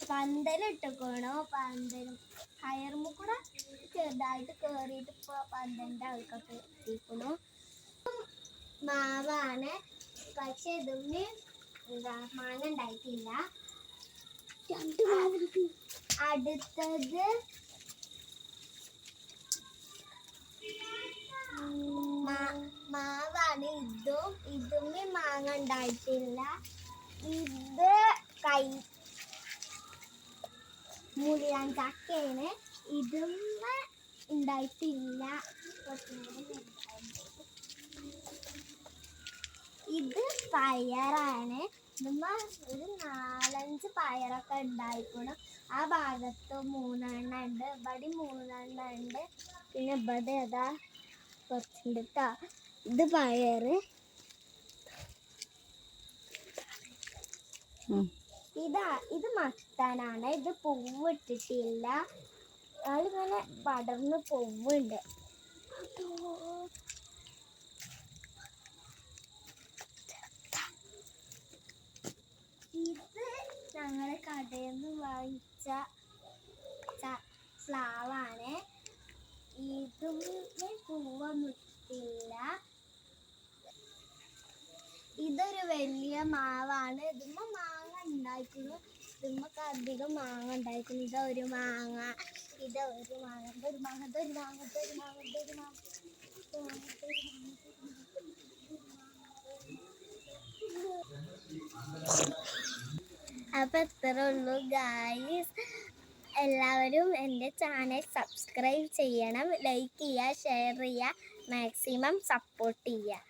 പന്തലിട്ടിക്കണോ പന്തലും കയറുമ്പോ കൂടെ ചെറുതായിട്ട് കേറിയിട്ട് ഇപ്പൊ പന്തലിന്റെ ആൾക്കൊക്കെ എത്തിക്കണു. മാവാണ്, പക്ഷെ ഇതൊന്ന് എന്താ മാങ്ങ ഉണ്ടായിട്ടില്ല. അടുത്തത് മാവാണ്, ഇതും മാങ്ങ ഉണ്ടായിട്ടില്ല. ഇത് മുറിയാൻ ചക്കയാണ്, ഇതും ഉണ്ടായിട്ടില്ല. ഇത് പയറാണ്, ഇതുമ്മ ഒരു 4-5 പയറൊക്കെ ഉണ്ടായിക്കണം. ആ ഭാഗത്ത് 3 ഉണ്ട്, ഇവിടെ 3 ഉണ്ട്, പിന്നെ ഇവിടെ അതാ കുറച്ചുണ്ട് കേട്ടോ. ഇത് പയറ്, ഇത് മത്തനാണ്. ഇത് പൂവ് ഇട്ടിട്ടില്ല, അതിങ്ങനെ പടർന്ന് പൂവുണ്ട്. ഇത് ഞങ്ങള് കടയിൽ നിന്ന് വാങ്ങിച്ച പ്ലാവാണ്. ഇതും പൂവൊന്നും ഇട്ടില്ല. ഇതൊരു വലിയ മാവാണ്, ഇതുമ്മ മാങ്ങ ഉണ്ടായിരിക്കുന്നു, ഇതുമ്മക്ക് അധികം മാങ്ങ ഉണ്ടായിരിക്കുന്നു. ഇതൊരു മാങ്ങ, ഇതൊരു മാങ്ങ, ഇതൊരു മാങ്ങ, ഇതൊരു മാങ്ങ, ഇതൊരു മാങ്ങ, ഇതൊരു മാങ്ങ. അപ്പൊ ഇത്രേ ഉള്ളൂ ഗായ്സ്. എല്ലാവരും എൻ്റെ ചാനൽ സബ്സ്ക്രൈബ് ചെയ്യണം, ലൈക്ക് ചെയ്യുക, ഷെയർ ചെയ്യുക, മാക്സിമം സപ്പോർട്ട് ചെയ്യുക.